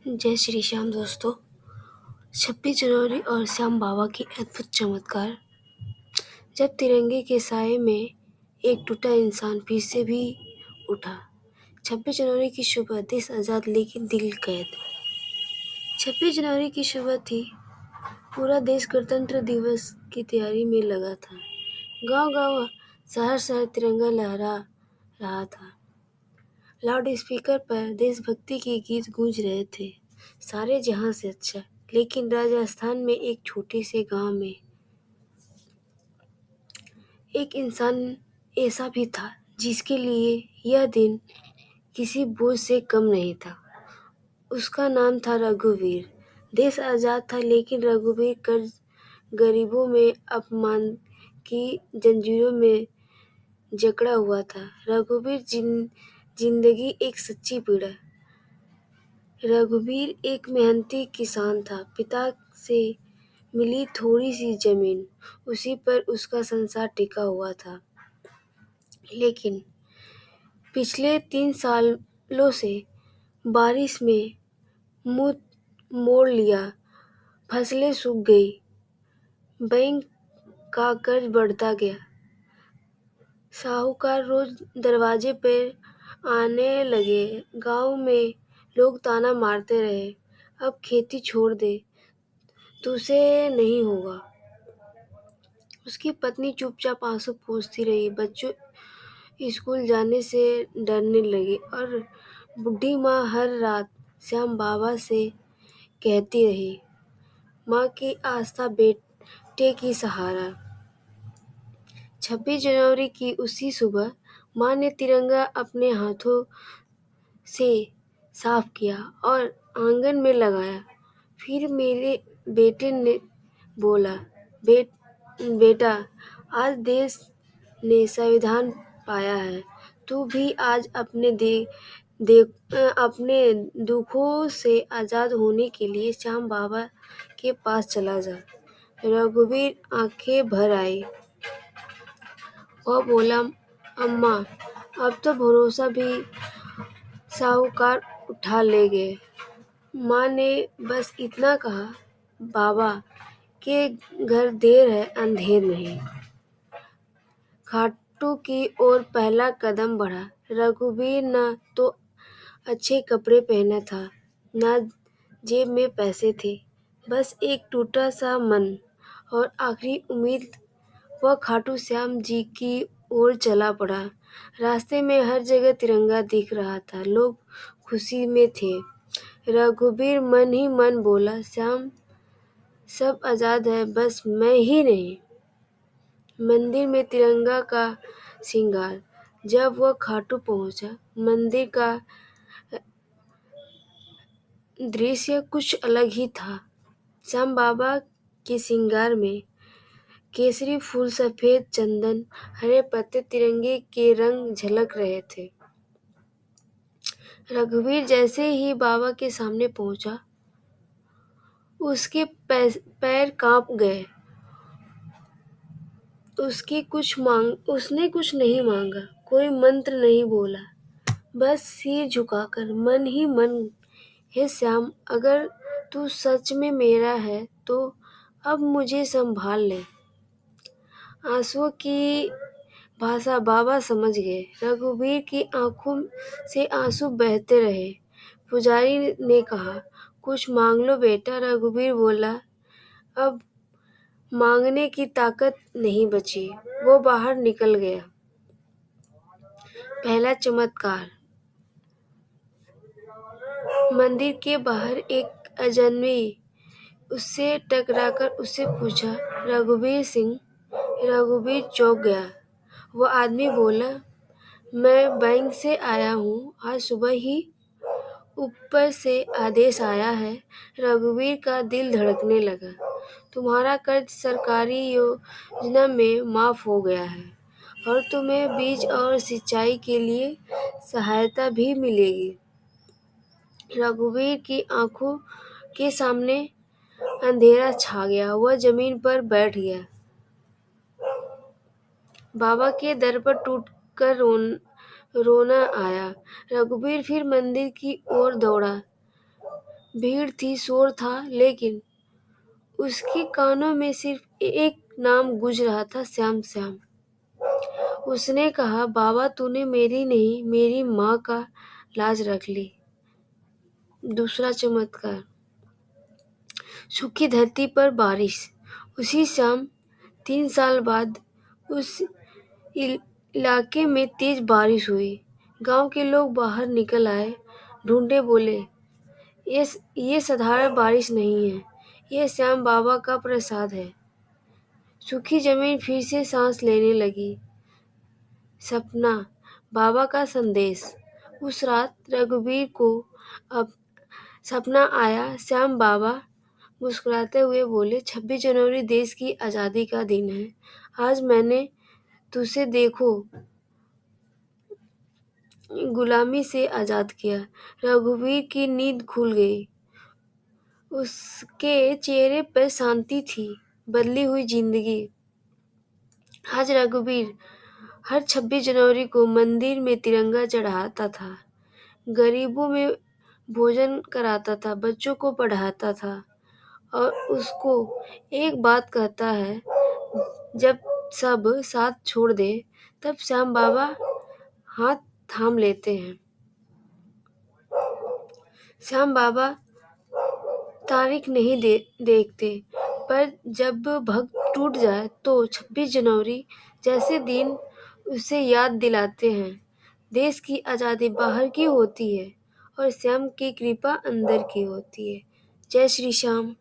जय श्री श्याम दोस्तों। 26 जनवरी और श्याम बाबा की अद्भुत चमत्कार। जब तिरंगे के साए में एक टूटा इंसान फिर से भी उठा। 26 जनवरी की सुबह, देश आजाद लेकिन दिल कैद। 26 जनवरी की सुबह थी। पूरा देश गणतंत्र दिवस की तैयारी में लगा था। गांव-गांव, शहर-शहर तिरंगा लहरा रहा था। लाउड स्पीकर पर देशभक्ति के गीत गूंज रहे थे। सारे जहां से अच्छा। लेकिन राजस्थान में एक छोटे से गांव में एक इंसान ऐसा भी था जिसके लिए यह दिन किसी बोझ से कम नहीं था। उसका नाम था रघुवीर। देश आजाद था लेकिन रघुवीर कर्ज, गरीबों में अपमान की जंजीरों में जकड़ा हुआ था। रघुवीर जिंदगी एक सच्ची पीड़ा। रघुवीर एक मेहनती किसान था। पिता से मिली थोड़ी सी जमीन, उसी पर उसका संसार टिका हुआ था। लेकिन पिछले 3 सालों से बारिश में मुंह मोड़ लिया, फसलें सूख गई, बैंक का कर्ज बढ़ता गया। साहूकार रोज दरवाजे पर आने लगे। गांव में लोग ताना मारते रहे, अब खेती छोड़ दे, तुझसे नहीं होगा। उसकी पत्नी चुपचाप आंसू पोंछती रही। बच्चों स्कूल जाने से डरने लगे और बूढ़ी माँ हर रात श्याम बाबा से कहती रही, माँ की आस्था बेटे की सहारा। 26 जनवरी की उसी सुबह माँ ने तिरंगा अपने हाथों से साफ किया और आंगन में लगाया। फिर मेरे बेटे ने बोला, बेटा, आज देश ने संविधान पाया है। तू भी आज अपने दुखों से आजाद होने के लिए श्याम बाबा के पास चला जा। रघुवीर आंखें भर आई। वह बोला, अम्मा, अब तो भरोसा भी साहूकार उठा ले गए। माँ ने बस इतना कहा, बाबा के घर देर है अंधेर नहीं। खाटू की ओर पहला कदम बढ़ा। रघुवीर न तो अच्छे कपड़े पहना था, न जेब में पैसे थे, बस एक टूटा सा मन और आखिरी उम्मीद। वह खाटू श्याम जी की ओर चला पड़ा। रास्ते में हर जगह तिरंगा दिख रहा था, लोग खुशी में थे। रघुवीर मन ही मन बोला, श्याम, सब आजाद है, बस मैं ही नहीं। मंदिर में तिरंगा का श्रृंगार। जब वह खाटू पहुंचा, मंदिर का दृश्य कुछ अलग ही था। श्याम बाबा के श्रृंगार में केसरी फूल, सफेद चंदन, हरे पत्ते, तिरंगे के रंग झलक रहे थे। रघुवीर जैसे ही बाबा के सामने पहुंचा, उसके पैर कांप गए। उसने कुछ नहीं मांगा, कोई मंत्र नहीं बोला, बस सिर झुकाकर मन ही मन, हे श्याम, अगर तू सच में मेरा है तो अब मुझे संभाल ले। आंसुओं की भाषा बाबा समझ गए। रघुवीर की आंखों से आंसू बहते रहे। पुजारी ने कहा, कुछ मांग लो बेटा। रघुवीर बोला, अब मांगने की ताकत नहीं बची। वो बाहर निकल गया। पहला चमत्कार। मंदिर के बाहर एक अजनबी उससे टकराकर उससे पूछा, रघुवीर सिंह। रघुवीर चौंक गया। वो आदमी बोला, मैं बैंक से आया हूँ, आज सुबह ही ऊपर से आदेश आया है। रघुवीर का दिल धड़कने लगा। तुम्हारा कर्ज सरकारी योजना में माफ हो गया है और तुम्हें बीज और सिंचाई के लिए सहायता भी मिलेगी। रघुवीर की आंखों के सामने अंधेरा छा गया। वह जमीन पर बैठ गया। बाबा के दर पर टूटकर रोना आया। रघुवीर फिर मंदिर की ओर दौड़ा। भीड़ थी, शोर था, लेकिन उसके कानों में सिर्फ एक नाम गूंज रहा था, श्याम श्याम। उसने कहा, बाबा तूने मेरी नहीं, मेरी माँ का लाज रख ली। दूसरा चमत्कार। सूखी धरती पर बारिश। उसी शाम 3 साल बाद उस इलाके में तेज बारिश हुई। गांव के लोग बाहर निकल आए, ढूंढे, बोले, ये साधारण बारिश नहीं है, ये श्याम बाबा का प्रसाद है। सूखी जमीन फिर से सांस लेने लगी। सपना, बाबा का संदेश। उस रात रघुवीर को अब सपना आया। श्याम बाबा मुस्कुराते हुए बोले, 26 जनवरी देश की आज़ादी का दिन है। आज मैंने तुझे देखो गुलामी से आज़ाद किया। रघुवीर की नींद खुल गई। उसके चेहरे पर शांति थी, बदली हुई जिंदगी। आज रघुवीर हर 26 जनवरी को मंदिर में तिरंगा चढ़ाता था, गरीबों में भोजन कराता था, बच्चों को पढ़ाता था और उसको एक बात कहता है, जब सब साथ छोड़ दे तब श्याम बाबा हाथ थाम लेते हैं। श्याम बाबा तारीख नहीं देखते, पर जब भक्त टूट जाए तो 26 जनवरी जैसे दिन उसे याद दिलाते हैं। देश की आज़ादी बाहर की होती है और श्याम की कृपा अंदर की होती है। जय श्री श्याम।